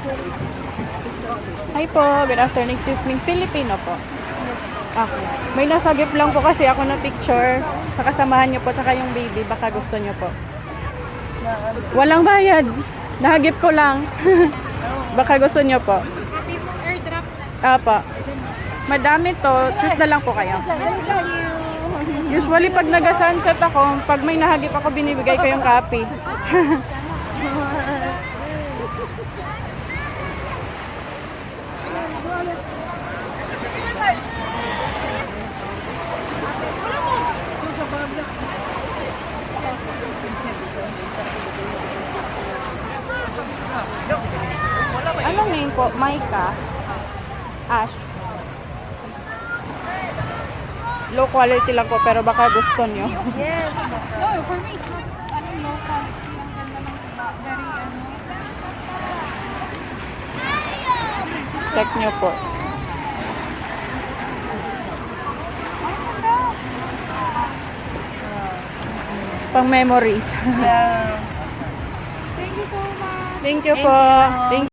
Hi po, good afternoon. Excuse me, Filipino po. Okay. May nasagip lang po kasi ako na picture sa kasamahan niyo po tsaka yung baby. Baka gusto niyo po. Walang bayad. Nahagip ko lang. Baka gusto niyo po. Happy mo airdrop na. Apa. Madami to. Choose na lang po kayo. Usually pag nag-sunset ako, pag may nahagip ako, binibigay ko yung copy. Anong name po? Maika? Ash? Low quality lang po, pero baka gusto nyo. Yes. No, for me, it's not, local. Ang ganda ng very, Check nyo po. Pang memories. Thank you so much. Thank you po. Thank